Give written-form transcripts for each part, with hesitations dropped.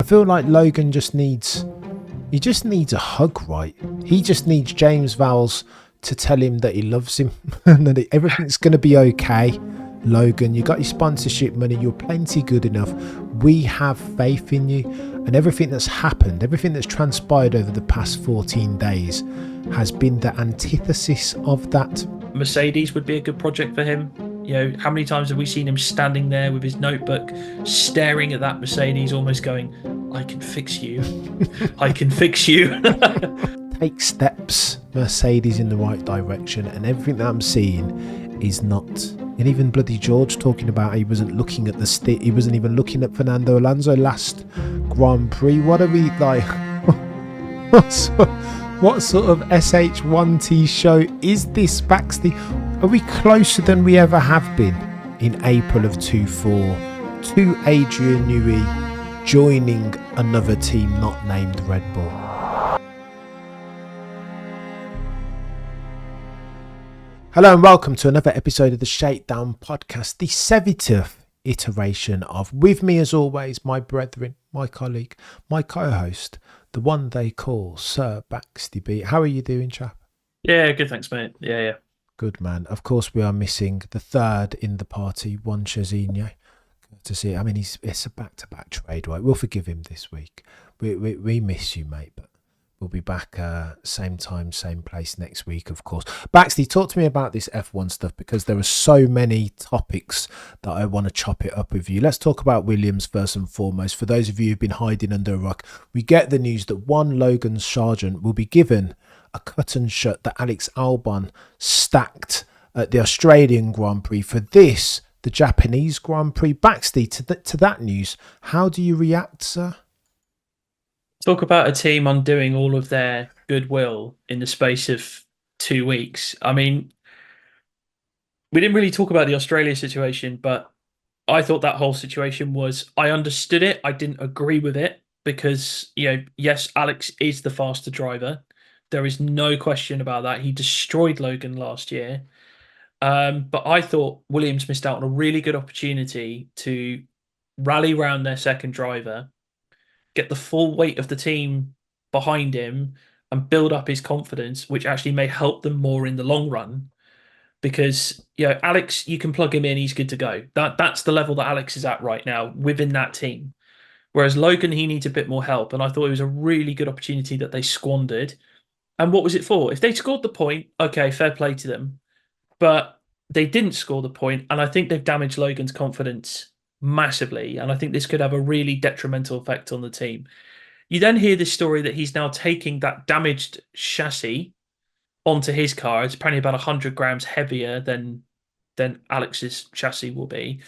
feel like Logan just needs a hug, right? He just needs James Vowles to tell him that he loves him and that everything's going to be okay. Logan, you got your sponsorship money, you're plenty good enough, we have faith in you. And everything that's happened, everything that's transpired over the past 14 days has been the antithesis of that. Mercedes would be a good project for him. You know, how many times have we seen him standing there with his notebook, staring at that Mercedes, almost going, I can fix you. I can fix you. Take steps, Mercedes, in the right direction, and everything that I'm seeing is not. And even bloody George talking about he wasn't looking at he wasn't even looking at Fernando Alonso last Grand Prix. What are we like? What sort of SH1T show is this, Baxley? Are we closer than we ever have been in April of 24 to Adrian Newey joining another team not named Red Bull? Hello and welcome to another episode of the Shakedown podcast, the 70th iteration of, with me as always, my brethren, my colleague, my co-host, the one they call Sir Baxley B. How are you doing, chap? Yeah, good, thanks, mate. Yeah. Good, man. Of course, we are missing the third in the party, Juan Chezinho. To see, I mean, it's a back-to-back trade, right? We'll forgive him this week. We miss you, mate, but we'll be back same time, same place next week, of course. Baxley, talk to me about this F1 stuff because there are so many topics that I want to chop it up with you. Let's talk about Williams first and foremost. For those of you who've been hiding under a rock, we get the news that one Logan Sargeant will be given a cut and shut that Alex Albon stacked at the Australian Grand Prix. For this, the Japanese Grand Prix. Baxley, to that news, how do you react, sir? Talk about a team undoing all of their goodwill in the space of 2 weeks. I mean, we didn't really talk about the Australia situation, but I thought that whole situation I understood it. I didn't agree with it because, yes, Alex is the faster driver. There is no question about that. He destroyed Logan last year. But I thought Williams missed out on a really good opportunity to rally around their second driver, get the full weight of the team behind him and build up his confidence, which actually may help them more in the long run. Because, Alex, you can plug him in, he's good to go. That's the level that Alex is at right now within that team. Whereas Logan, he needs a bit more help. And I thought it was a really good opportunity that they squandered. And what was it for? If they scored the point, okay, fair play to them. But they didn't score the point, and I think they've damaged Logan's confidence massively, and I think this could have a really detrimental effect on the team. You then hear this story that he's now taking that damaged chassis onto his car. It's apparently about 100 grams heavier than Alex's chassis will be.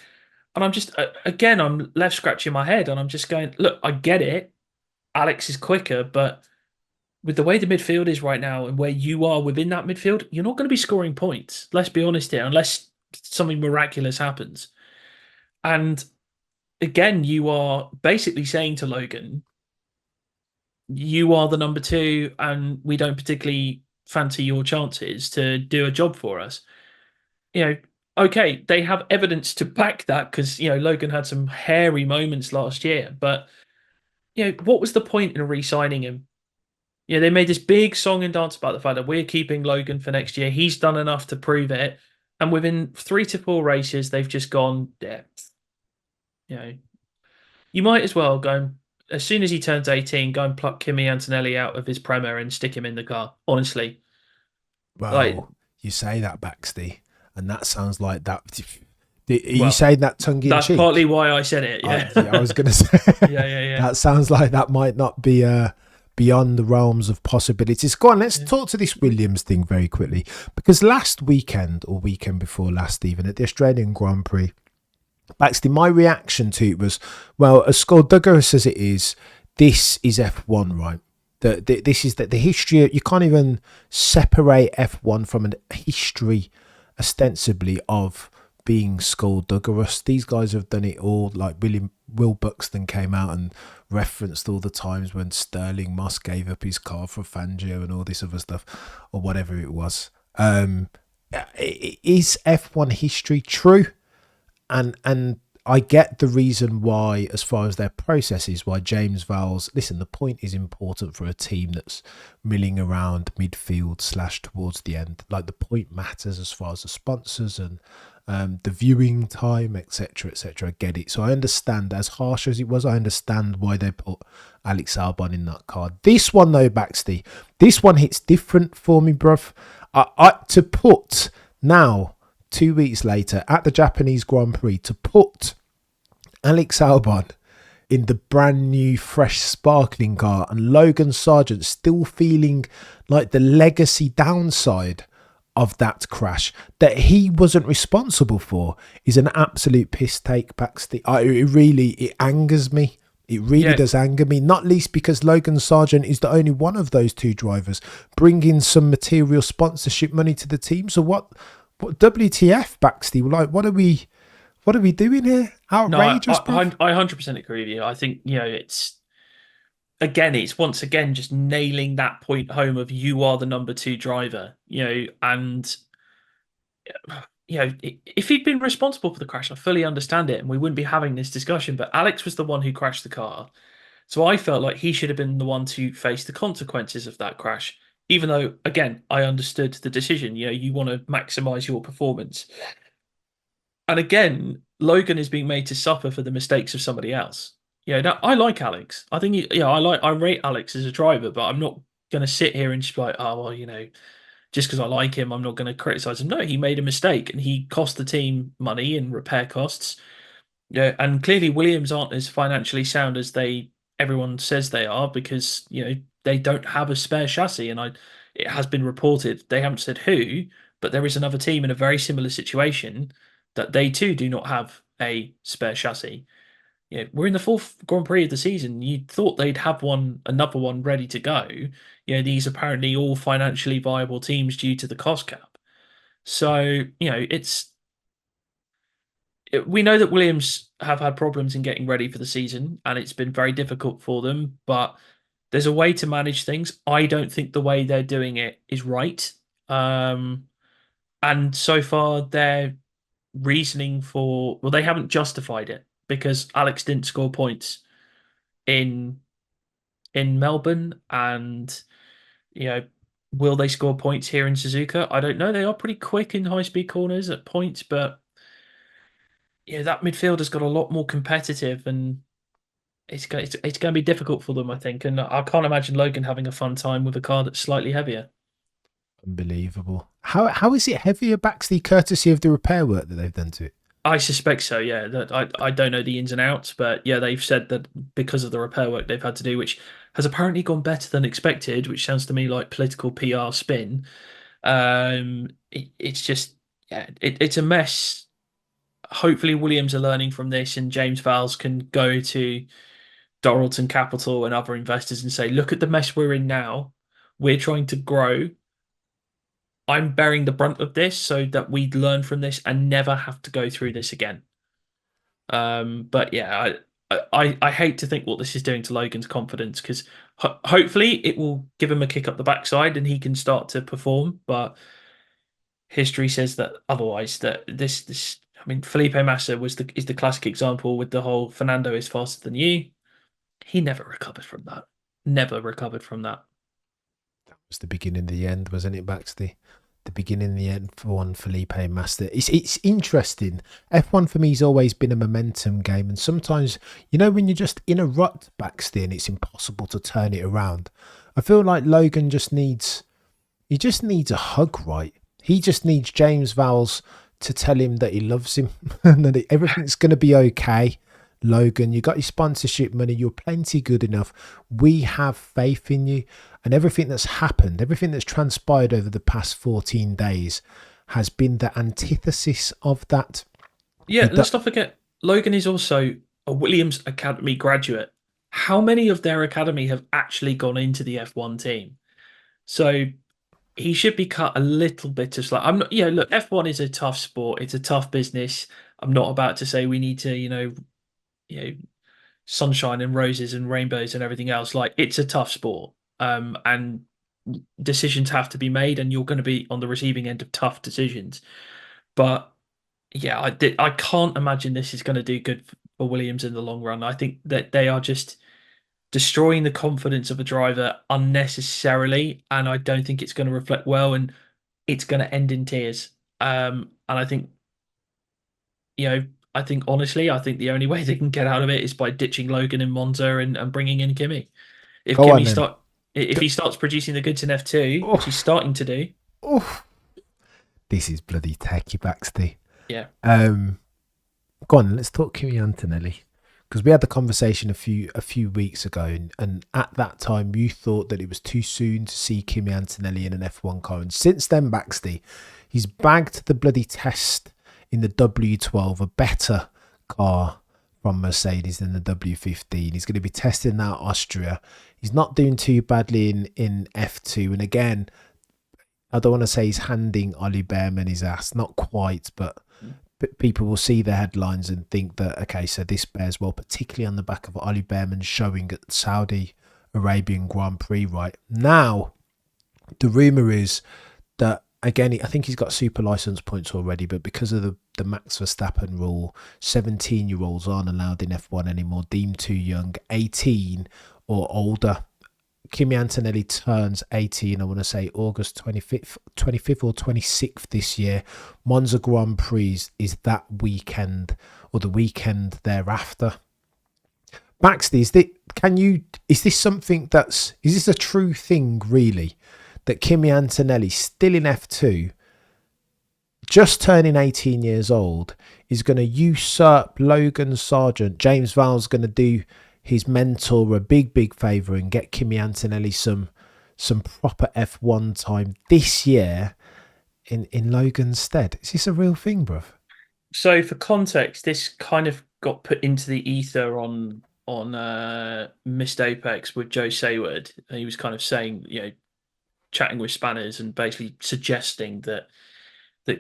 And I'm just, again, I'm left scratching my head, and I'm just going, look, I get it. Alex is quicker, but with the way the midfield is right now and where you are within that midfield, you're not going to be scoring points. Let's be honest here, unless something miraculous happens. And again, you are basically saying to Logan, you are the number two and we don't particularly fancy your chances to do a job for us. Okay, they have evidence to back that because, Logan had some hairy moments last year. But, what was the point in re-signing him? They made this big song and dance about the fact that we're keeping Logan for next year. He's done enough to prove it. And within 3 to 4 races, they've just gone, you might as well go and, as soon as he turns 18, go and pluck Kimi Antonelli out of his Prema and stick him in the car, honestly. Well, you say that, Baxley, and that sounds like that. Are you saying that tongue-in-cheek? That's partly why I said it, yeah. I was going to say, yeah. That sounds like that might not be beyond the realms of possibilities. Go on, let's talk to this Williams thing very quickly. Because last weekend, or weekend before last even, at the Australian Grand Prix, Baxley, my reaction to it was, well, as skullduggerous as it is, this is F1, right? This is the history. You can't even separate F1 from a history, ostensibly, of being skullduggerous. These guys have done it all. Like Will Buxton came out and referenced all the times when Sterling Moss gave up his car for Fangio and all this other stuff, or whatever it was. Is F1 history true? And I get the reason why, as far as their process is, why James Vowles. Listen, the point is important for a team that's milling around midfield slash towards the end. Like the point matters as far as the sponsors and the viewing time, etc., etc. I get it. So I understand, as harsh as it was, I understand why they put Alex Albon in that card. This one though, Baxty, this one hits different for me, bruv. To put now, 2 weeks later at the Japanese Grand Prix, to put Alex Albon in the brand new, fresh, sparkling car and Logan Sargeant still feeling like the legacy downside of that crash that he wasn't responsible for is an absolute piss take, Baxter. It angers me. It really does anger me, not least because Logan Sargeant is the only one of those two drivers bringing some material sponsorship money to the team. So what WTF, Baxter? Like, what are we doing here? Outrageous. No, I 100% agree with you. I think, it's once again just nailing that point home of you are the number two driver, and if he'd been responsible for the crash, I fully understand it and we wouldn't be having this discussion. But Alex was the one who crashed the car. So I felt like he should have been the one to face the consequences of that crash, even though, again, I understood the decision. You want to maximize your performance. And again, Logan is being made to suffer for the mistakes of somebody else. Now I like Alex. I think I rate Alex as a driver, but I'm not going to sit here and just be like, oh well, just because I like him, I'm not going to criticize him. No, he made a mistake and he cost the team money and repair costs. Yeah, and clearly Williams aren't as financially sound as everyone says they are because they don't have a spare chassis, and it has been reported, they haven't said who, but there is another team in a very similar situation that they too do not have a spare chassis. We're in the fourth Grand Prix of the season. You thought they'd have another one ready to go. These apparently all financially viable teams due to the cost cap. So, we know that Williams have had problems in getting ready for the season, and it's been very difficult for them, but there's a way to manage things. I don't think the way they're doing it is right. And so far, their reasoning they haven't justified it because Alex didn't score points in Melbourne, and will they score points here in Suzuka? I don't know. They are pretty quick in high-speed corners at points, but that midfield has got a lot more competitive, and it's going to be difficult for them, I think. And I can't imagine Logan having a fun time with a car that's slightly heavier. Unbelievable. How is it heavier, Baxley, courtesy of the repair work that they've done to it? I suspect so, yeah. That I don't know the ins and outs, but yeah, they've said that because of the repair work they've had to do, which has apparently gone better than expected, which sounds to me like political PR spin. It's just, it's a mess. Hopefully Williams are learning from this, and James Vowles can go to Doralton Capital and other investors and say, look at the mess we're in now. We're trying to grow. I'm bearing the brunt of this so that we learn from this and never have to go through this again. But yeah, I hate to think what this is doing to Logan's confidence, because hopefully it will give him a kick up the backside and he can start to perform. But history says that otherwise. That this I mean, Felipe Massa is the classic example with the whole Fernando is faster than you. He never recovered from that. Never recovered from that. That was the beginning of the end, wasn't it, Baxley? The beginning and the end for one Felipe Massa. It's interesting. F1 for me has always been a momentum game, and sometimes when you're just in a rut, Baxley, and it's impossible to turn it around. I feel like Logan just needs a hug, right? He just needs James Vowles to tell him that he loves him and that everything's going to be okay. Logan, you got your sponsorship money, you're plenty good enough, we have faith in you. And everything that's happened, everything that's transpired over the past 14 days has been the antithesis of that. Yeah, let's not forget, Logan is also a Williams Academy graduate. How many of their academy have actually gone into the F1 team? So he should be cut a little bit of slack. I'm not, look, F1 is a tough sport. It's a tough business. I'm not about to say we need to, sunshine and roses and rainbows and everything else. Like, it's a tough sport. And decisions have to be made, and you're going to be on the receiving end of tough decisions. But yeah, I can't imagine this is going to do good for Williams in the long run. I think that they are just destroying the confidence of a driver unnecessarily, and I don't think it's going to reflect well, and it's going to end in tears. And I think, you know, I think honestly, I think the only way they can get out of it is by ditching Logan in Monza and bringing in Kimi. If Go on Kimi then. start if Go- he starts producing the goods in F2, which he's Oh, starting to do, oh. This is bloody techie Baxty. yeah, Um, Go on, let's talk Kimi Antonelli. Because we had the conversation a few weeks ago, and at that time you thought that it was too soon to see Kimi Antonelli in an F1 car. And since then, Baxty, he's bagged the bloody test in the W12, a better car from Mercedes than the W15. He's going to be testing that Austria. He's not doing too badly in F2. And again, I don't want to say he's handing Ollie Behrman his ass, not quite, but people will see the headlines and think that, okay, so this bears well, particularly on the back of Ollie Behrman showing at the Saudi Arabian Grand Prix right now. The rumour is that, again, I think he's got super license points already, but because of the Max Verstappen rule, 17-year-olds aren't allowed in F1 anymore, deemed too young, 18 or older. Kimi Antonelli turns 18, I want to say August 25th or 26th this year. Monza Grand Prix is that weekend or the weekend thereafter. Baxter, is this something is this a true thing really? That Kimi Antonelli, still in F2, just turning 18 years old, is going to usurp Logan Sargeant. James Vowell's going to do his mentor a big favour and get Kimi Antonelli some proper F1 time this year in Logan's stead. Is this a real thing, bruv? So for context, this kind of got put into the ether on Missed Apex with Joe Sayward. And he was kind of saying, chatting with Spanners and basically suggesting that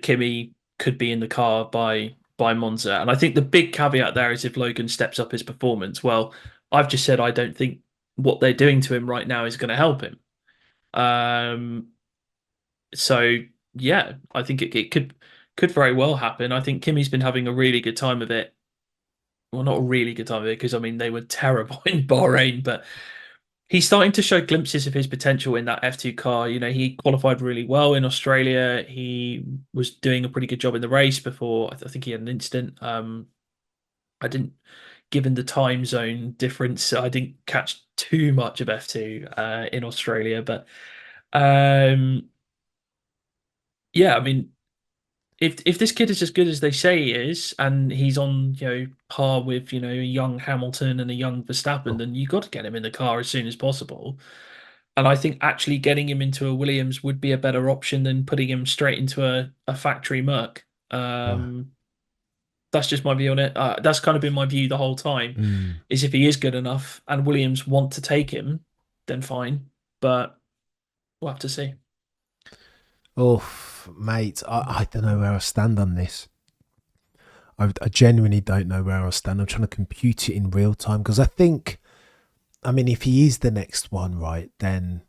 Kimi could be in the car by Monza. And I think the big caveat there is if Logan steps up his performance. Well, I've just said I don't think what they're doing to him right now is going to help him. Um, so yeah, I think it could very well happen. I think Kimmy's been having a really good time of it. Well, not a really good time of it because I mean they were terrible in Bahrain, but he's starting to show glimpses of his potential in that F2 car. He qualified really well in Australia. He was doing a pretty good job in the race before. I think he had an incident. I didn't, given the time zone difference, I didn't catch too much of F2 in Australia. But um, yeah, I mean, if this kid is as good as they say he is, and he's on par with a young Hamilton and a young Verstappen, Oh, then you got to get him in the car as soon as possible. And I think actually getting him into a Williams would be a better option than putting him straight into a factory Merc. right. That's just my view on it. That's kind of been my view the whole time. Mm. Is if he is good enough and Williams want to take him, then fine. But we'll have to see. Oh, mate, I don't know where I stand on this. I genuinely don't know where I stand. I'm trying to compute it in real time because I mean, if he is the next one, right, then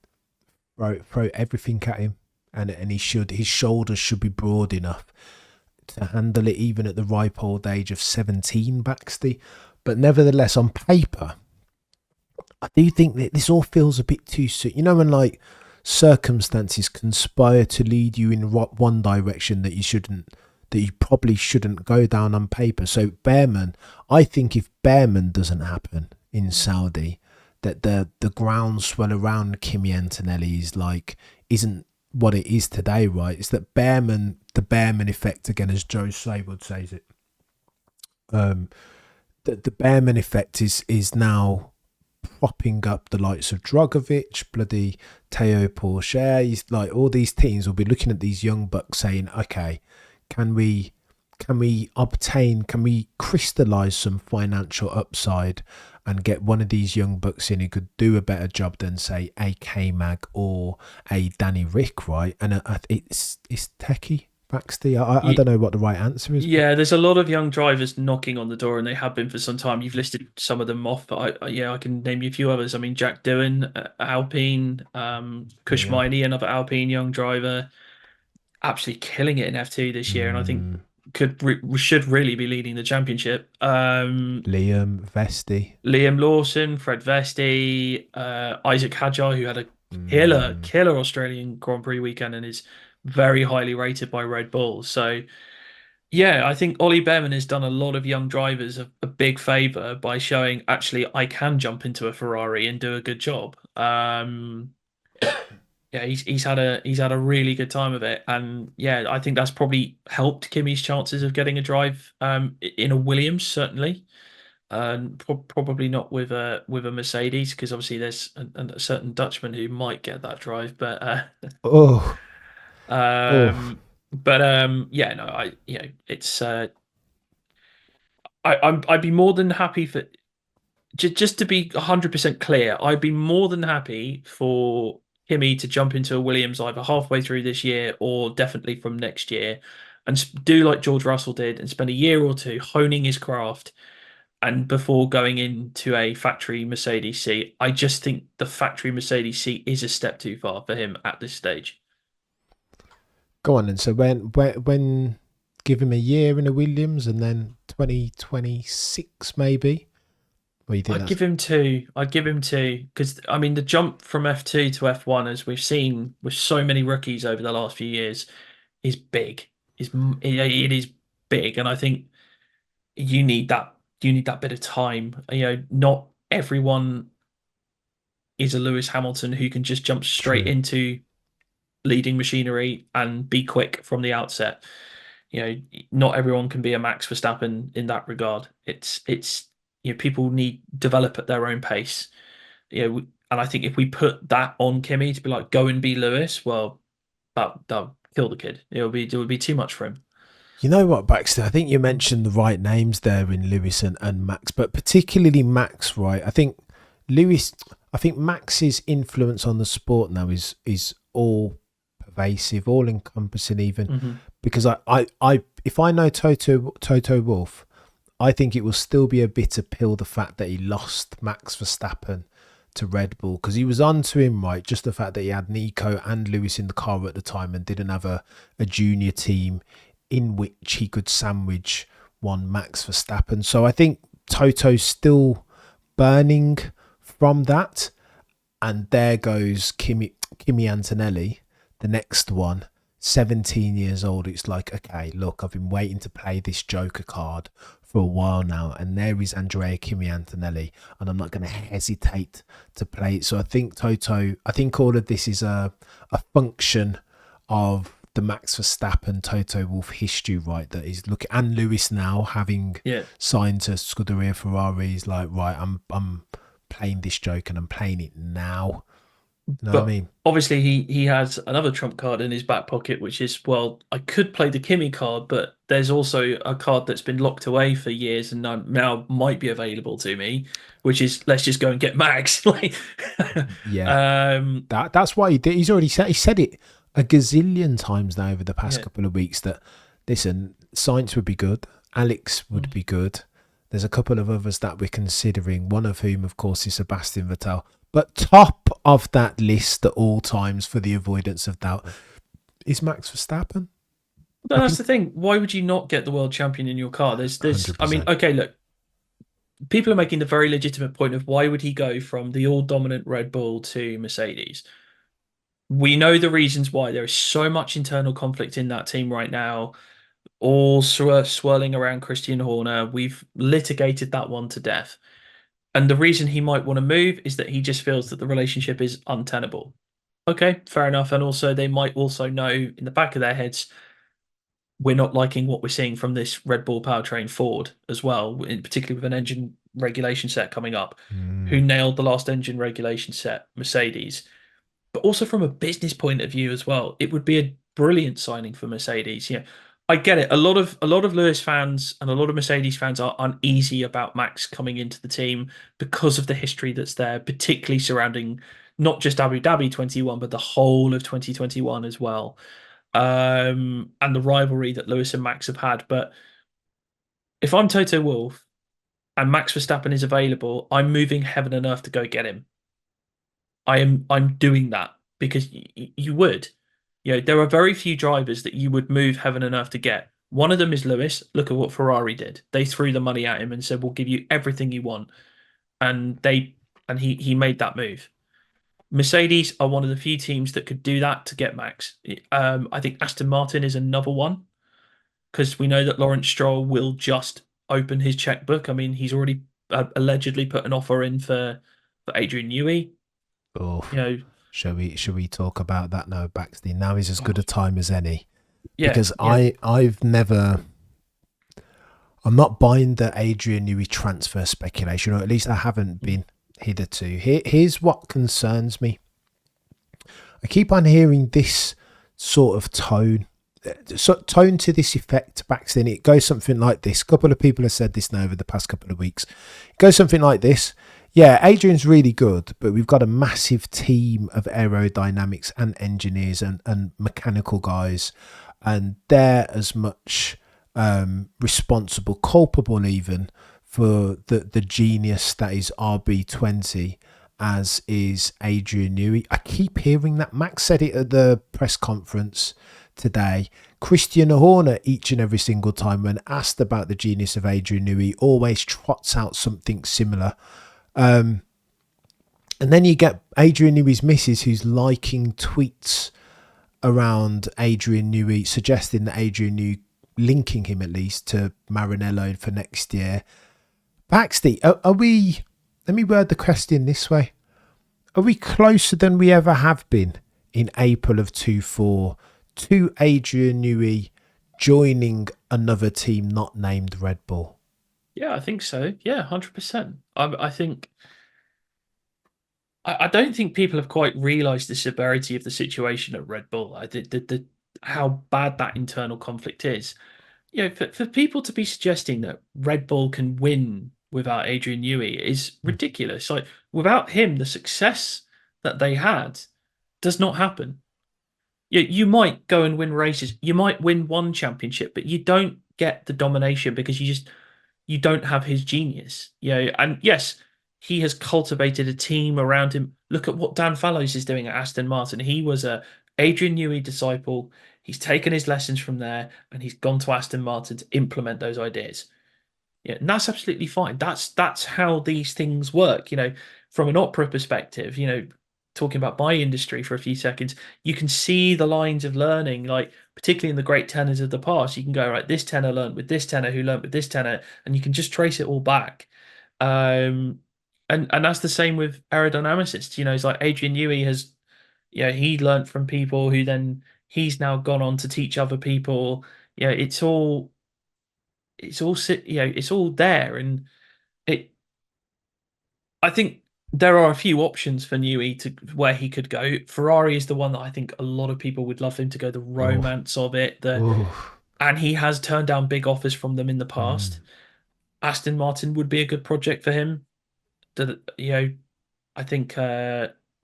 throw everything at him, and his shoulders should be broad enough to handle it even at the ripe old age of 17, Baxty. But nevertheless, on paper, I do think that this all feels a bit too soon. When like circumstances conspire to lead you in one direction that you probably shouldn't go down on paper. So Behrman, I think if Behrman doesn't happen in Saudi, that the groundswell around Kimi Antonelli isn't what it is today, right? It's that the Behrman effect again, as Joe Saywood says it. The Behrman effect is now propping up the likes of Drogovic, bloody Teo Pourchaire. He's like all these teams will be looking at these young bucks saying, okay, can we crystallize some financial upside and get one of these young bucks in who could do a better job than say a K-Mag or a Danny Rick, right? And it's techie. Baxter, I don't know what the right answer is, but Yeah, there's a lot of young drivers knocking on the door, and they have been for some time. You've listed some of them off, but I can name you a few others. I mean, Jack Doohan, Alpine, Kush yeah. Miney, another Alpine young driver, absolutely killing it in F2 this year. And I think Mm. should really be leading the championship. Liam Vesti. Liam Lawson, Fred Vesti, Isaac Hadjar, who had a Mm. killer Australian Grand Prix weekend and is very highly rated by Red Bull. So yeah, I think Ollie Behrman has done a lot of young drivers a big favour by showing actually I can jump into a Ferrari and do a good job. Yeah, he's had a really good time of it, and yeah, I think that's probably helped Kimi's chances of getting a drive in a Williams certainly, and probably not with a Mercedes because obviously there's a certain Dutchman who might get that drive, Oh, oh. um, yeah, no, it's I'd be more than happy for just to be 100% clear, I'd be more than happy for Kimi to jump into a Williams either halfway through this year or definitely from next year and do like George Russell did and spend a year or two honing his craft and before going into a factory Mercedes seat. I just think the factory Mercedes seat is a step too far for him at this stage. Go on. And so when give him a year in a Williams and then 2026 maybe? Or you think I'd that's give him two. I'd give him two because I mean the jump from F2 to F1, as we've seen with so many rookies over the last few years, is big. It is big, and I think you need that. You need that bit of time. Not everyone is a Lewis Hamilton who can just jump straight true? into leading machinery and be quick from the outset. Not everyone can be a Max Verstappen in that regard. It's people need develop at their own pace. And I think if we put that on Kimi to be like go and be Lewis, well, that'll kill the kid. It would be too much for him. You know what, Baxter? I think you mentioned the right names there in Lewis and Max, but particularly Max, right? I think Max's influence on the sport now is all pervasive, all encompassing, even Hmm. because if I know Toto Wolff, I think it will still be a bitter pill the fact that he lost Max Verstappen to Red Bull because he was onto him, right? Just the fact that he had Nico and Lewis in the car at the time and didn't have a junior team in which he could sandwich one Max Verstappen. So I think Toto's still burning from that. And there goes Kimi Antonelli, the next one, 17 years old. It's like, okay, look, I've been waiting to play this Joker card for a while now, and there is Andrea Kimi Antonelli, and I'm not going to hesitate to play it. So I think I think all of this is a function of the Max Verstappen Toto Wolff history, right? That he's looking, and Lewis now having Yeah. signed to Scuderia Ferrari, he's like, right, I'm playing this joke and I'm playing it now. You know what I But mean? obviously he has another trump card in his back pocket, which is, well, I could play the Kimi card, but there's also a card that's been locked away for years and now might be available to me, which is let's just go and get Max. Like, Yeah, um, that's why he did. He said it a gazillion times now over the past yeah. couple of weeks that listen, Sainz would be good, Alex would Mm. be good. There's a couple of others that we're considering, one of whom, of course, is Sebastian Vettel. But top of that list at all times, for the avoidance of doubt, is Max Verstappen. No, I that's think the thing. Why would you not get the world champion in your car? I mean, 100%. okay, look, people are making the very legitimate point of why would he go from the all dominant Red Bull to Mercedes? We know the reasons why. There is so much internal conflict in that team right now, all swirling around Christian Horner. We've litigated that one to death. And the reason he might want to move is that he just feels that the relationship is untenable. Okay, fair enough. And also, they might also know in the back of their heads, we're not liking what we're seeing from this Red Bull powertrain Ford as well, particularly with an engine regulation set coming up. Who Mm. nailed the last engine regulation set? Mercedes. But also from a business point of view as well, it would be a brilliant signing for Mercedes. Yeah, I get it. A lot of Lewis fans and a lot of Mercedes fans are uneasy about Max coming into the team because of the history that's there, particularly surrounding not just Abu Dhabi 21, but the whole of 2021 as well. And the rivalry that Lewis and Max have had. But if I'm Toto Wolff and Max Verstappen is available, I'm moving heaven and earth to go get him. I'm doing that because you would. There are very few drivers that you would move heaven and earth to get. One of them is Lewis. Look at what Ferrari did. They threw the money at him and said, "We'll give you everything you want," and he made that move. Mercedes are one of the few teams that could do that to get Max. I think Aston Martin is another one because we know that Lawrence Stroll will just open his checkbook. I mean, he's already allegedly put an offer in for Adrian Newey. Oh, You know, shall we talk about that now, Baxley? Now is as good a time as any. yeah, Because yeah, I'm not buying the Adrian Newey transfer speculation, or at least I haven't been hitherto. Here's what concerns me. I keep on hearing this sort of tone to this effect, Baxton. It goes something like this. A couple of people have said this now over the past couple of weeks. It goes something like this. Yeah, Adrian's really good, but we've got a massive team of aerodynamics and engineers and mechanical guys, and they're as much responsible, culpable even, for the genius that is RB20 as is Adrian Newey. I keep hearing that. Max said it at the press conference today. Christian Horner, each and every single time when asked about the genius of Adrian Newey, always trots out something similar. And then you get Adrian Newey's missus, who's liking tweets around Adrian Newey, suggesting that Adrian Newey, linking him at least to Maranello for next year. Baxley, are we, let me word the question this way. Are we closer than we ever have been in April of 24 to Adrian Newey joining another team not named Red Bull? yeah. I think so. Yeah, 100%. I think I don't think people have quite realised the severity of the situation at Red Bull. I did the how bad that internal conflict is. You know, for people to be suggesting that Red Bull can win without Adrian Newey is ridiculous. Like without him, the success that they had does not happen. You might go and win races, you might win one championship, but you don't get the domination because you don't have his genius. You know, and yes, he has cultivated a team around him. Look at what Dan Fallows is doing at Aston Martin. He was a Adrian Newey disciple. He's taken his lessons from there and he's gone to Aston Martin to implement those ideas. Yeah, and that's absolutely fine. That's how these things work. You know, from an opera perspective, you know, talking about my industry for a few seconds, you can see the lines of learning, like particularly in the great tenors of the past. You can go, right, this tenor learned with this tenor, who learned with this tenor, and you can just trace it all back. And that's the same with aerodynamicists. You know, it's like Adrian Newey has, you know, he learned from people who then he's now gone on to teach other people. You know, you know, it's all there, and it. I think there are a few options for Newey to where he could go. Ferrari is the one that I think a lot of people would love him to go. The Oh, romance of it, oh, and he has turned down big offers from them in the past. Aston Martin would be a good project for him. You know, I think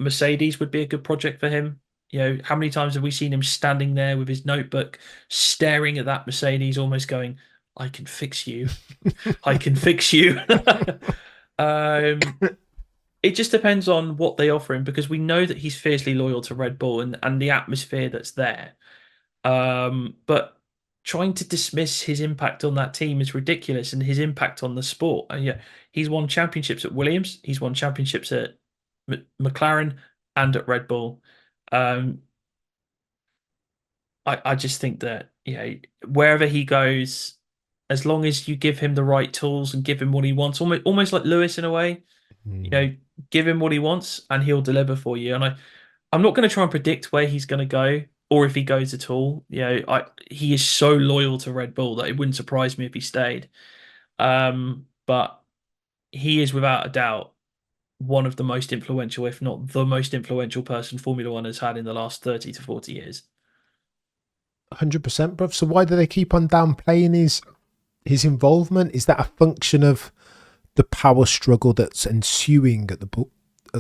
Mercedes would be a good project for him. You know, how many times have we seen him standing there with his notebook, staring at that Mercedes, almost going, "I can fix you. I can fix you." um, it just depends on what they offer him because we know that he's fiercely loyal to Red Bull and the atmosphere that's there. But trying to dismiss his impact on that team is ridiculous and his impact on the sport. And yeah, he's won championships at Williams, he's won championships at McLaren and at Red Bull. Um, I just think that, you know, wherever he goes, as long as you give him the right tools and give him what he wants, almost like Lewis in a way, you know, give him what he wants and he'll deliver for you. And I'm not going to try and predict where he's going to go or if he goes at all. You know, he is so loyal to Red Bull that it wouldn't surprise me if he stayed. But he is without a doubt one of the most influential, if not the most influential person Formula One has had in the last 30 to 40 years. 100%, bruv. So why do they keep on downplaying his involvement? Is that a function of the power struggle that's ensuing at the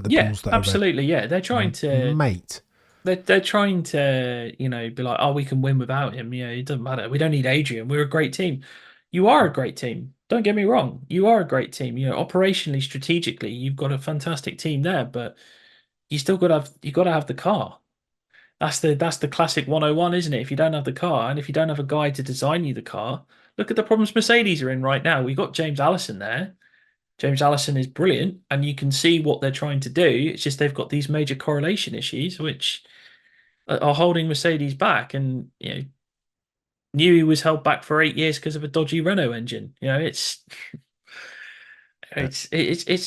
Yeah, Bulls that absolutely. Yeah, they're are trying red? to Mate. they're trying to, you know, be like, oh, we can win without him. You know, it doesn't matter. We don't need Adrian. We're a great team. You are a great team. Don't get me wrong. You are a great team. You know, operationally, strategically, you've got a fantastic team there, but you still got to have the car. That's the classic 101, isn't it? If you don't have the car and if you don't have a guy to design you the car, look at the problems Mercedes are in right now. We've got James Allison there. James Allison is brilliant, and you can see what they're trying to do. It's just they've got these major correlation issues which are holding Mercedes back. And Newey was held back for 8 years because of a dodgy Renault engine. It's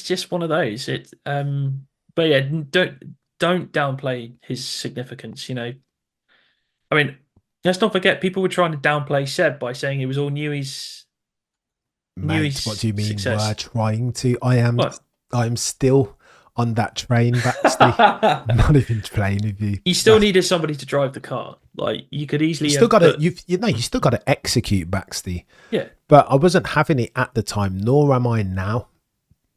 just one of those. But yeah, don't downplay his significance. I mean, let's not forget people were trying to downplay Seb by saying it was all Mate, what do Newey's you mean we're success. trying to? What? I'm still on that train, Baxty. I'm not even playing with you. You still needed somebody to drive the car. Like you could You easily still have got to put, you still got to execute, Baxty. yeah, But I wasn't having it at the time, nor am I now,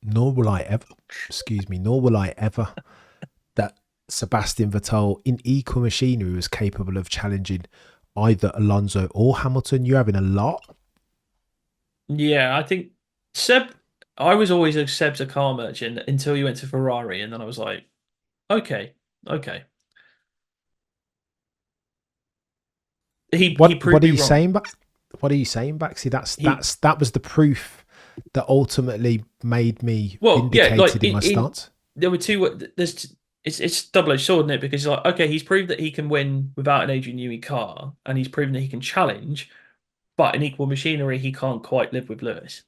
nor will I ever. Excuse me, nor will I ever. That Sebastian Vettel in equal machinery was capable of challenging either Alonso or Hamilton. You're having a lot. yeah. I think Seb. I was always a Seb's a car merchant until you went to Ferrari, and then I was like, okay, okay. He What proved are me you wrong. saying, What are you saying, Baxi? He That was the proof that ultimately made me Well, yeah, like vindicated in my stance. there were two. It's double-edged sword, isn't it? Because like, okay, he's proved that he can win without an Adrian Newey car, and he's proven that he can challenge, but in equal machinery, he can't quite live with Lewis.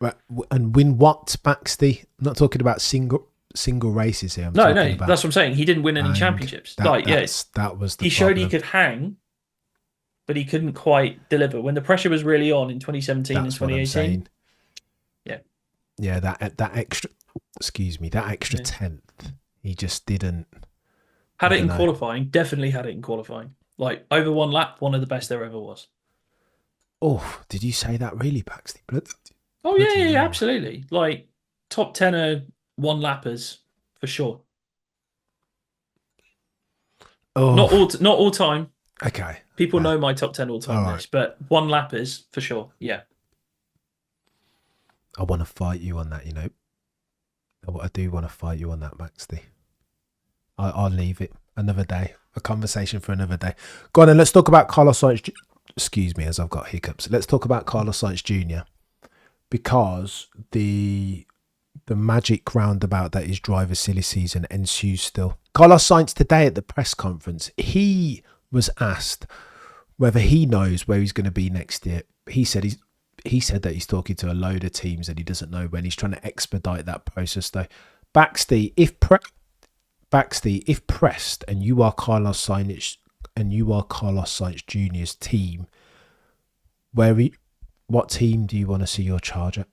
Right, and win what, Baxty? I'm not talking about single races here. I'm No, talking no, about that's what I'm saying. He didn't win any hang. championships. Like, yeah, That was the he showed he problem. could hang, but he couldn't quite deliver when the pressure was really on in 2017 and That's what I'm 2018. saying. Yeah, Yeah, that extra. Excuse me, that extra yeah. tenth. He just didn't. I Had it don't in know. qualifying. Definitely had it in qualifying. Like over one lap, one of the best there ever was. Oh, did you say that really, Baxty? Oh yeah, Bloody yeah, yeah, hell. absolutely. Like top tenner one lappers for sure. Oh, Not all time. okay. People Okay. know my top 10 all All time right. list, but one lappers for sure. Yeah. I want to fight you on that, you know. I do want to fight you on that, Maxty. I'll leave it another day. A conversation for another day. Go on, and let's talk about Carlos Sainz. Excuse me, as I've got hiccups. Let's talk about Carlos Sainz Jr. because the magic roundabout that is driver silly season ensues still. Carlos Sainz today at the press conference, he was asked whether he knows where he's going to be next year. He said that he's talking to a load of teams and he doesn't know when. He's trying to expedite that process though. Baxty, if pressed and you are Carlos Sainz Jr.'s team, what team do you want to see your charge at?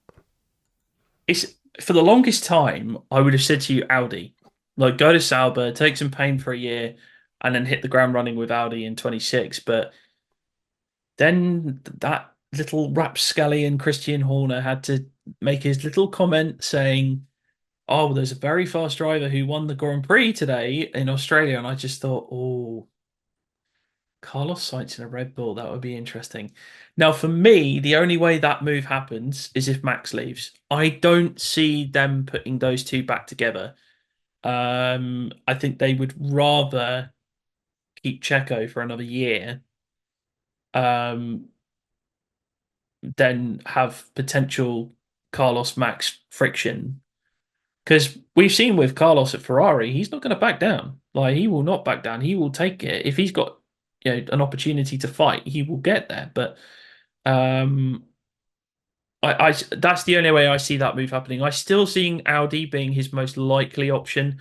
It's for the longest time, I would have said to you Audi. Like go to Sauber, take some pain for a year, and then hit the ground running with Audi in 26. But then that little rapscallion Christian Horner had to make his little comment saying, oh, there's a very fast driver who won the Grand Prix today in Australia. And I just thought, oh, Carlos Sainz in a Red Bull, that would be interesting. Now, for me, the only way that move happens is if Max leaves. I don't see them putting those two back together. I think they would rather keep Checo for another year um, than have potential Carlos Max friction. Because we've seen with Carlos at Ferrari, he's not going to back down. Like he will not back down. He will take it if he's got an opportunity to fight. He will get there. But um, I that's the only way I see that move happening. I still seeing Audi being his most likely option.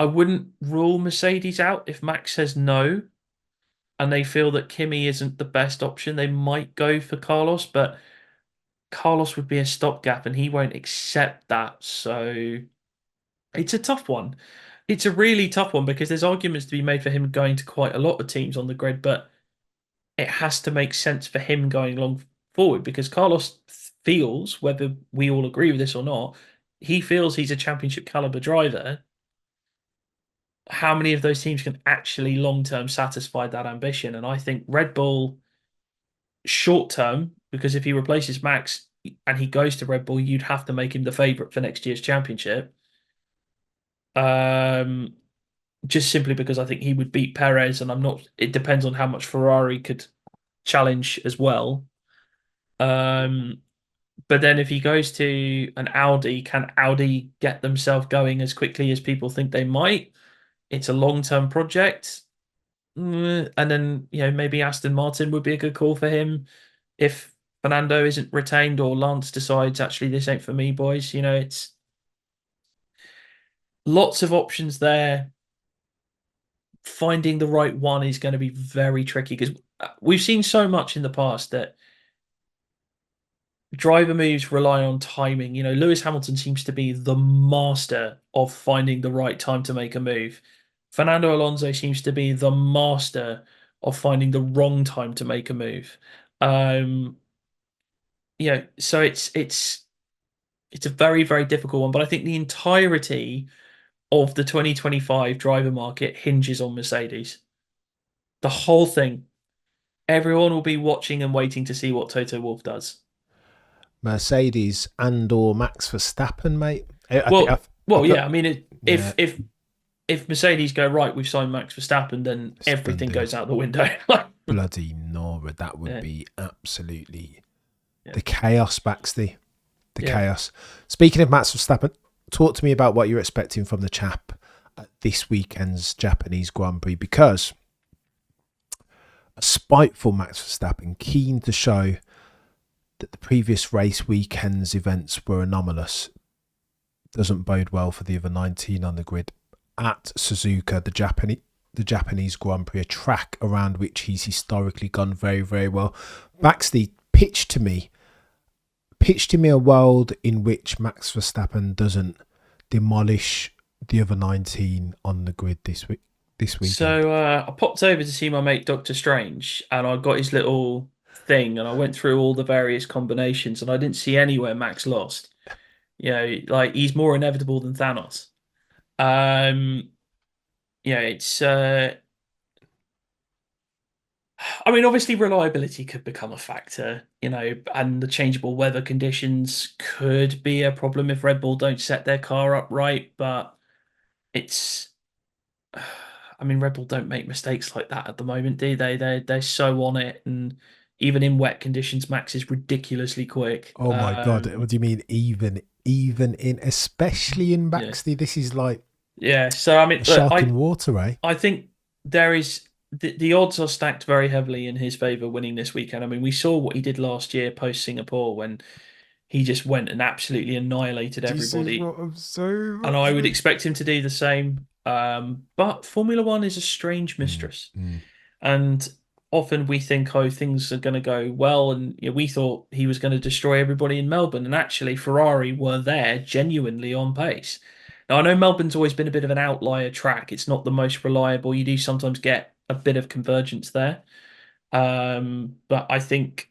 I wouldn't rule Mercedes out if Max says no and they feel that Kimi isn't the best option. They might go for Carlos, but Carlos would be a stopgap and he won't accept that. So it's a tough one. It's a really tough one because there's arguments to be made for him going to quite a lot of teams on the grid, but it has to make sense for him going long forward because Carlos feels, whether we all agree with this or not, he feels he's a championship caliber driver. How many of those teams can actually long term satisfy that ambition? And I think Red Bull, short term, because if he replaces Max and he goes to Red Bull, you'd have to make him the favourite for next year's championship. Um, just simply because I think he would beat Perez, and I'm not. It depends on how much Ferrari could challenge as well. Um, but then if he goes to an Audi, can Audi get themselves going as quickly as people think they might? It's a long-term project. And then, maybe Aston Martin would be a good call for him if Fernando isn't retained or Lance decides, actually, this ain't for me, boys. It's lots of options there. Finding the right one is going to be very tricky because we've seen so much in the past that driver moves rely on timing. Lewis Hamilton seems to be the master of finding the right time to make a move. Fernando Alonso seems to be the master of finding the wrong time to make a move. So it's a very, very difficult one. But I think the entirety of the 2025 driver market hinges on Mercedes. The whole thing. Everyone will be watching and waiting to see what Toto Wolff does. Mercedes and/or Max Verstappen, mate. Yeah. I mean, yeah. if Mercedes go, right, we've signed Max Verstappen, then It's everything goes out the window. Bloody Nora, that would be absolutely Yeah. the chaos, Baxty. The chaos. Speaking of Max Verstappen, talk to me about what you're expecting from the chap at this weekend's Japanese Grand Prix, because a spiteful Max Verstappen, keen to show that the previous race weekend's events were anomalous, doesn't bode well for the other 19 on the grid at Suzuka, the Japanese Grand Prix, a track around which he's historically gone very, very well. Baxley pitched to me a world in which Max Verstappen doesn't demolish the other 19 on the grid this weekend. So I popped over to see my mate Doctor Strange, and I got his little thing, and I went through all the various combinations, and I didn't see anywhere Max lost. Like, he's more inevitable than Thanos. It's. I mean, obviously, reliability could become a factor, and the changeable weather conditions could be a problem if Red Bull don't set their car up right. But it's. I mean, Red Bull don't make mistakes like that at the moment, do they? They're so on it, and even in wet conditions, Max is ridiculously quick. Oh my God! What do you mean? Even in, especially in Baxley, this is like So I mean, a shark in water, eh? I think there is the odds are stacked very heavily in his favour winning this weekend. I mean, we saw what he did last year post Singapore when he just went and absolutely annihilated everybody. And I would expect him to do the same. But Formula One is a strange mistress. And often we think, things are going to go well. And we thought he was going to destroy everybody in Melbourne. And actually, Ferrari were there genuinely on pace. Now, I know Melbourne's always been a bit of an outlier track. It's not the most reliable. You do sometimes get a bit of convergence there. But I think,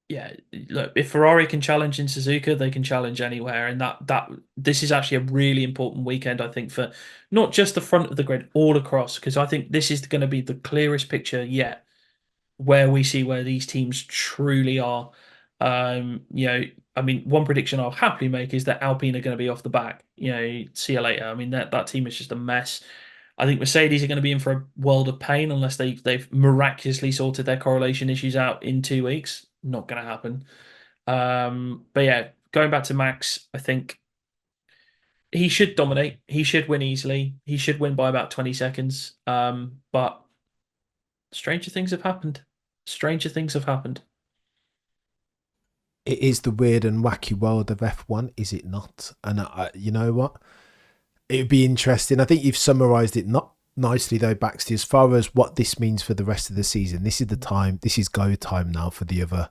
look, if Ferrari can challenge in Suzuka, they can challenge anywhere. And that this is actually a really important weekend, I think, for not just the front of the grid, all across, because I think this is going to be the clearest picture yet where we see where these teams truly are. I mean, one prediction I'll happily make is that Alpine are going to be off the back. See you later. I mean, that team is just a mess. I think Mercedes are going to be in for a world of pain unless they've miraculously sorted their correlation issues out in 2 weeks. Not going to happen. But going back to Max, I think he should dominate. He should win easily. He should win by about 20 seconds. But stranger things have happened. Stranger things have happened. It is the weird and wacky world of F1, is it not? And you know what? It'd be interesting. I think you've summarised it not nicely though, Baxter, as far as what this means for the rest of the season. This is the time. This is go time now for the other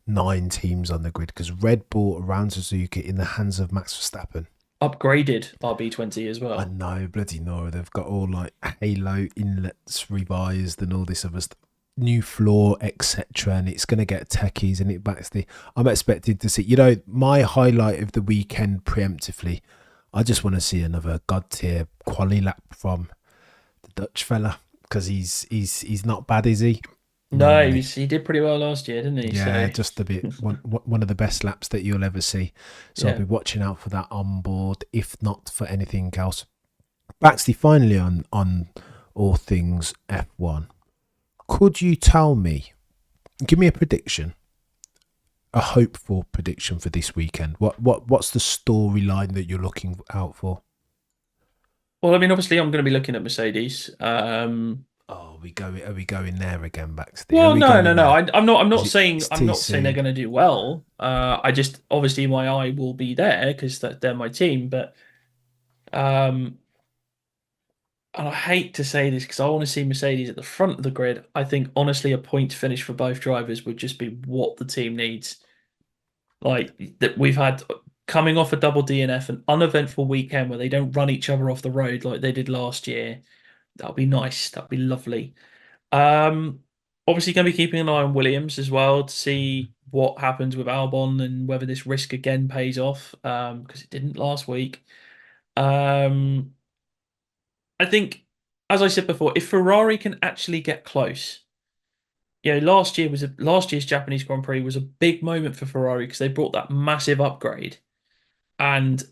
9 teams on the grid, because Red Bull around Suzuka in the hands of Max Verstappen. Upgraded RB20 as well. I know, bloody Nora. They've got all like halo inlets revised and all this other stuff. New floor, etc., and it's going to get techies, and it backs the. I'm expecting to see. My highlight of the weekend preemptively. I just want to see another god tier quali lap from the Dutch fella, because he's not bad, is he? No, he did pretty well last year, didn't he? Yeah, just a bit. One of the best laps that you'll ever see. So I'll be watching out for that on board, if not for anything else. Baxley, finally on all things F1. Could you tell me, give me a prediction, a hopeful prediction for this weekend? What's the storyline that you're looking out for? Well, I mean, obviously, I'm going to be looking at Mercedes. Oh, are we going there again, Baxley? Are Well, we no, no, going no. there? I'm not. I'm Is not it? saying. It's I'm too not saying they're soon. going to do well. I just obviously my eye will be there because they're my team. But um, and I hate to say this because I want to see Mercedes at the front of the grid. I think honestly, a point finish for both drivers would just be what the team needs. Like that we've had coming off a double DNF, an uneventful weekend where they don't run each other off the road like they did last year. That'll be nice. That'll be lovely. Um, Obviously going to be keeping an eye on Williams as well to see what happens with Albon and whether this risk again pays off. Because it didn't last week. Um, I think, as I said before, if Ferrari can actually get close, last year's Japanese Grand Prix was a big moment for Ferrari because they brought that massive upgrade, and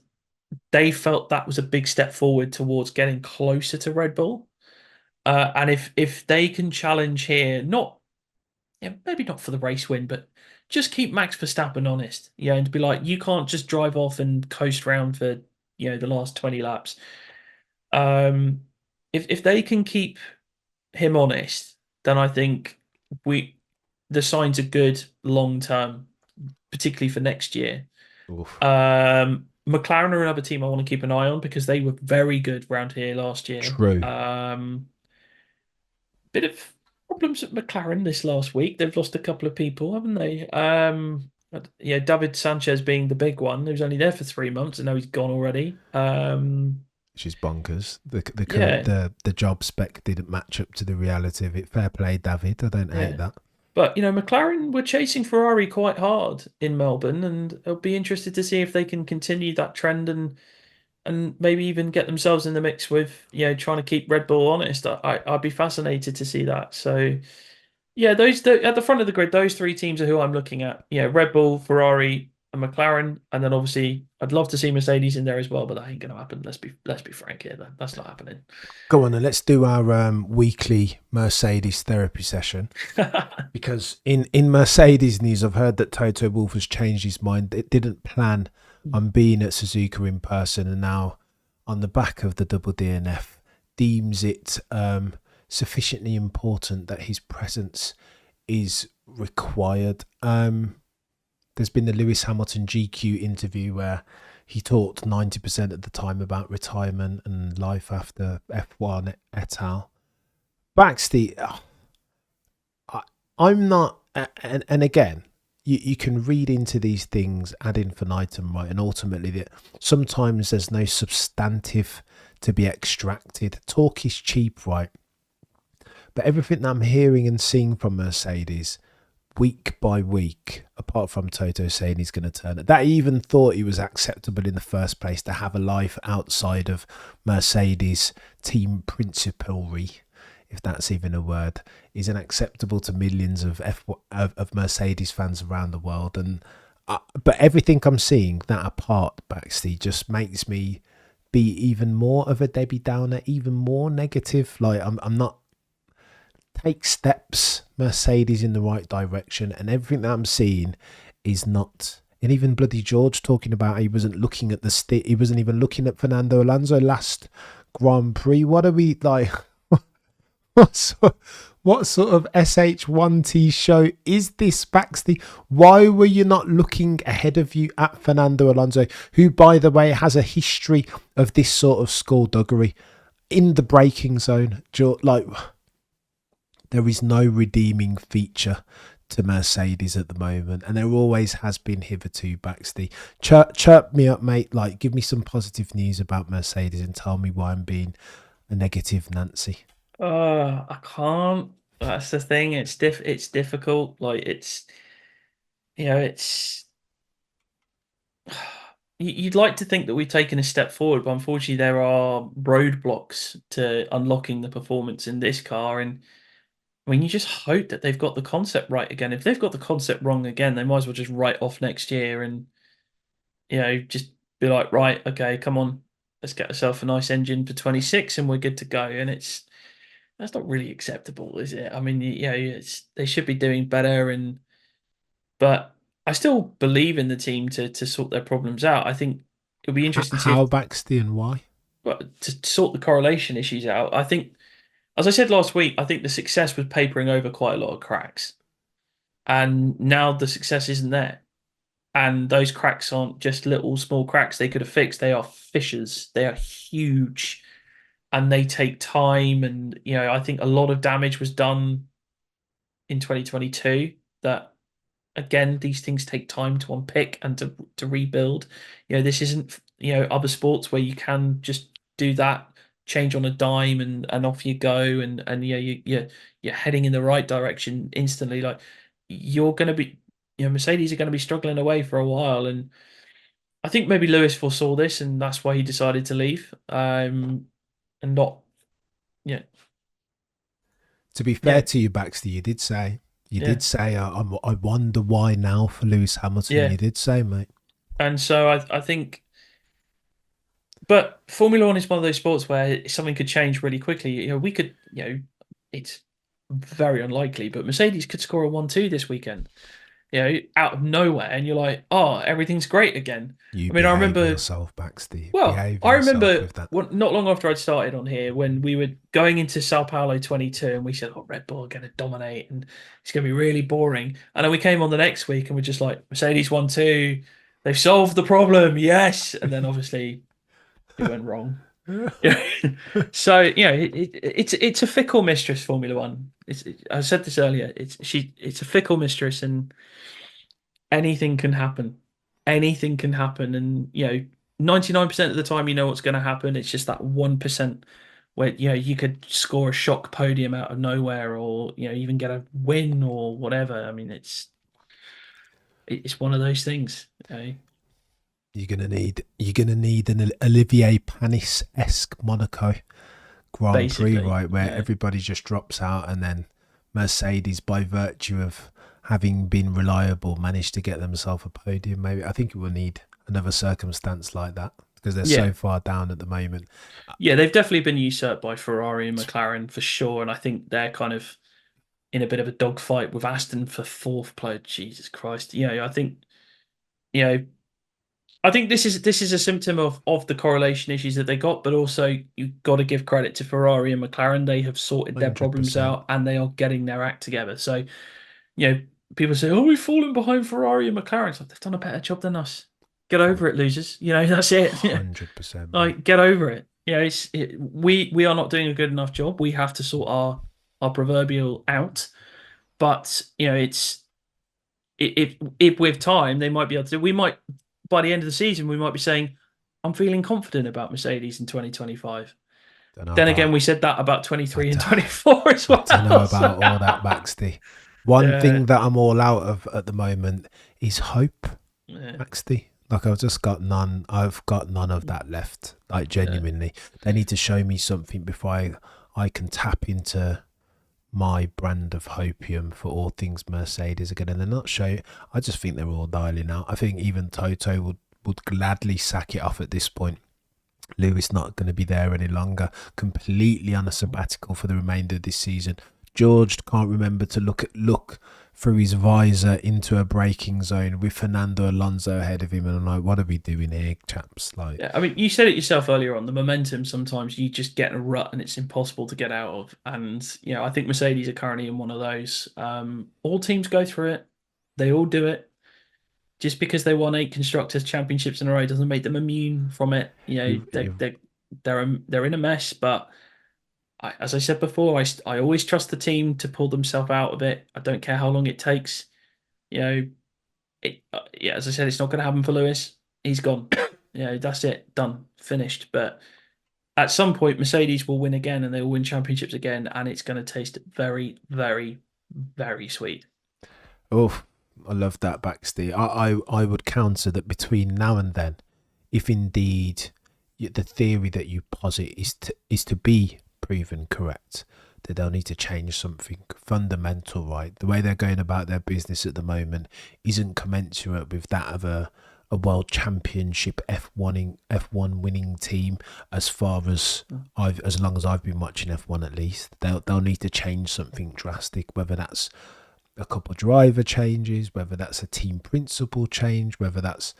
they felt that was a big step forward towards getting closer to Red Bull. And if they can challenge here, not maybe not for the race win, but just keep Max Verstappen honest, and to be like, you can't just drive off and coast round for the last 20 laps. Um, if they can keep him honest, then I think we the signs are good long term, particularly for next year. Oof. McLaren are another team I want to keep an eye on because they were very good round here last year. True. Bit of problems at McLaren this last week. They've lost a couple of people, haven't they? Yeah, David Sanchez being the big one. He was only there for 3 months, and now he's gone already. Which is bonkers. Yeah, The job spec didn't match up to the reality of it. Fair play, David. I don't hate yeah. that. But McLaren were chasing Ferrari quite hard in Melbourne, and I'll be interested to see if they can continue that trend and maybe even get themselves in the mix with trying to keep Red Bull honest. I'd be fascinated to see that. So yeah, at the front of the grid, those three teams are who I'm looking at. Yeah, Red Bull, Ferrari, and McLaren, and then obviously I'd love to see Mercedes in there as well, but that ain't going to happen. Let's be frank here. That's not happening. Go on, and let's do our weekly Mercedes therapy session. Because in Mercedes news, I've heard that Toto Wolff has changed his mind. It didn't plan on being at Suzuka in person, and now on the back of the double DNF, deems it sufficiently important that his presence is required. There's been the Lewis Hamilton GQ interview where he talked 90% of the time about retirement and life after F1 et al. Baxter, I'm not, and again, you can read into these things ad infinitum, right? And ultimately, that sometimes there's no substantive to be extracted. Talk is cheap, right? But everything that I'm hearing and seeing from Mercedes week by week, apart from Toto saying he's going to turn it, that he even thought he was acceptable in the first place to have a life outside of Mercedes team principalry, if that's even a word, is unacceptable to millions of Mercedes fans around the world. And but everything I'm seeing, that apart, Baxley, just makes me be even more of a Debbie Downer, even more negative. Like I'm not. Take steps, Mercedes, in the right direction, and everything that I'm seeing is not. And even bloody George talking about he wasn't looking at he wasn't even looking at Fernando Alonso last Grand Prix. What are we like? What sort of SH1T show is this, Baxley? Why were you not looking ahead of you at Fernando Alonso, who, by the way, has a history of this sort of skullduggery in the braking zone? Like, there is no redeeming feature to Mercedes at the moment, and there always has been hitherto, Baxley. Chirp me up, mate. Like, give me some positive news about Mercedes and tell me why I'm being a negative Nancy. I can't. That's the thing. It's difficult. Like it's. You'd like to think that we've taken a step forward, but unfortunately, there are roadblocks to unlocking the performance in this car. And I mean, you just hope that they've got the concept right again. If they've got the concept wrong again, they might as well just write off next year and just be like, right, okay, come on. let's get ourselves a nice engine for 26 and we're good to go. And that's not really acceptable, is it? I mean, they should be doing better, but I still believe in the team to sort their problems out. I think it'll be interesting to see How Baxter and why? to sort the correlation issues out. I think, as I said last week, I think the success was papering over quite a lot of cracks, and now the success isn't there. And those cracks aren't just little small cracks they could have fixed. They are fissures. They are huge, and they take time. And I think a lot of damage was done in 2022. That again, these things take time to unpick and to rebuild. This isn't other sports where you can just do that, change on a dime, and off you go, and you're heading in the right direction instantly. Like you're going to be, Mercedes are going to be struggling away for a while, and I think maybe Lewis foresaw this, and that's why he decided to leave, and not, yeah, To be fair to you, Baxter, you did say I wonder why now for Lewis Hamilton. yeah. You did say, mate. And so I think, but Formula One is one of those sports where something could change really quickly. We could, it's very unlikely, but Mercedes could score a 1-2 this weekend, out of nowhere, and you're like, oh, everything's great again. You I remember yourself, Baxter. Well, I remember with that. not long after I'd started on here when we were going into Sao Paulo 22 and we said, oh, Red Bull are going to dominate and it's going to be really boring. And then we came on the next week and we're just like, Mercedes 1-2, they've solved the problem, yes. And then obviously it went wrong. So, it's a fickle mistress, Formula One. I said this earlier, it's a fickle mistress and anything can happen. Anything can happen. And, 99% of the time, you know what's going to happen. It's just that 1% where, you could score a shock podium out of nowhere or, even get a win or whatever. I mean, it's one of those things. You're gonna need an Olivier Panis-esque Monaco Grand Prix, right, where everybody just drops out and then Mercedes, by virtue of having been reliable, managed to get themselves a podium. Maybe I think it will need another circumstance like that because they're so far down at the moment. Yeah, they've definitely been usurped by Ferrari and McLaren for sure, and I think they're kind of in a bit of a dogfight with Aston for fourth place. Jesus Christ, I think, I think this is a symptom of the correlation issues that they got, but also you've got to give credit to Ferrari and McLaren. They have sorted their problems 100%. out and they are getting their act together. So, people say, "Oh, we've fallen behind Ferrari and McLaren." It's like, they've done a better job than us. Get over it, losers. That's it. 100%. Like, get over it. We are not doing a good enough job. We have to sort our proverbial out. But it's if with time they might be able to. We might, by the end of the season, we might be saying, I'm feeling confident about Mercedes in 2025. Then again, we said that about 23 and 24 as well. I don't know about all that, Baxter. One thing that I'm all out of at the moment is hope, Baxter. Like I've got none of that left. Like genuinely, they need to show me something before I can tap into my brand of hopium for all things Mercedes again. And they're not showing. I just think they're all dialing out. I think even Toto would gladly sack it off at this point. Lewis not going to be there any longer, completely on a sabbatical for the remainder of this season. George can't remember to look through his visor into a braking zone with Fernando Alonso ahead of him, and I'm like, what are we doing here, chaps? Like, I mean, you said it yourself earlier on. The momentum, sometimes you just get in a rut and it's impossible to get out of. And I think Mercedes are currently in one of those. All teams go through it. They all do it. Just because they won 8 constructors championships in a row doesn't make them immune from it. They're in a mess, but as I said before, I always trust the team to pull themselves out of it. I don't care how long it takes. As I said, it's not going to happen for Lewis. He's gone. That's it. Done. Finished. But at some point, Mercedes will win again and they will win championships again, and it's going to taste very, very, very sweet. Oh, I love that, Baxter. I would counter that between now and then, if indeed the theory that you posit is to be proven correct, that they'll need to change something fundamental, right? The way they're going about their business at the moment isn't commensurate with that of a a world championship F1 winning team as far as as long as I've been watching F1 at least. They'll need to change something drastic, whether that's a couple driver changes, whether that's a team principal change, whether that's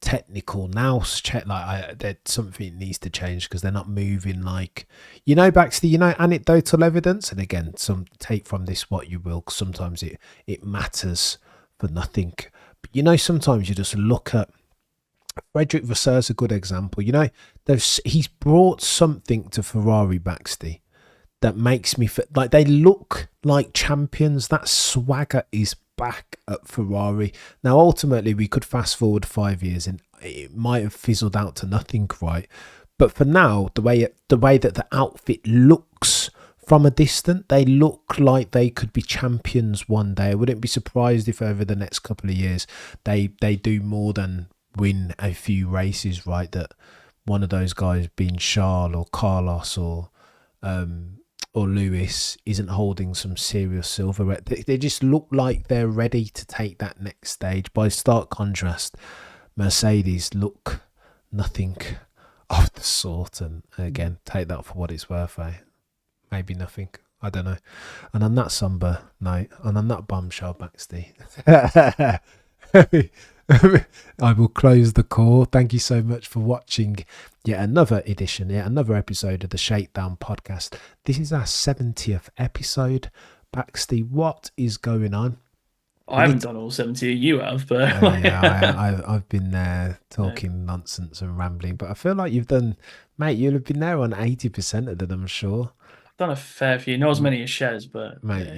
technical nous check. That something needs to change because they're not moving like, Baxter, anecdotal evidence. And again, some take from this what you will, 'cause sometimes it matters for nothing. But sometimes you just look at Frederick Vasseur, a good example. He's brought something to Ferrari, Baxter, that makes me feel like they look like champions. That swagger is back at Ferrari. Now, ultimately, we could fast forward 5 years and it might have fizzled out to nothing, right? But for now, the way that the outfit looks from a distance, they look like they could be champions one day. I wouldn't be surprised if over the next couple of years they do more than win a few races, right? That one of those guys, being Charles or Carlos or Lewis, isn't holding some serious silverware. They just look like they're ready to take that next stage. By stark contrast, Mercedes look nothing of the sort. And again, take that for what it's worth, maybe nothing. I don't know. And on that somber note, and on that bombshell, Baxter, I will close the call. Thank you so much for watching yet another episode of the Shakedown podcast. This is our 70th episode. Baxter, what is going on? I haven't done all 70, you have, but I've been there talking nonsense and rambling, but I feel like you've done, mate, you'll have been there on 80% of them, I'm sure. Done a fair few, not as many as Shez, but mate,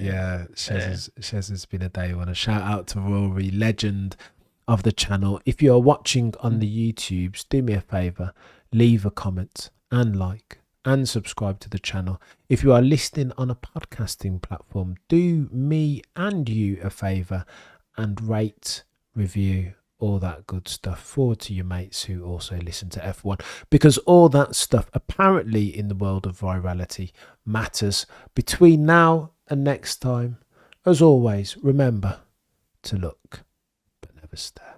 Shez has been a day one. A shout out to Rory, legend of the channel. If you are watching on the YouTubes, do me a favour, leave a comment and like and subscribe to the channel. If you are listening on a podcasting platform, do me and you a favour and rate, review, all that good stuff. Forward to your mates who also listen to F1, because all that stuff apparently in the world of virality matters. Between now and next time, as always, remember to look but never stare.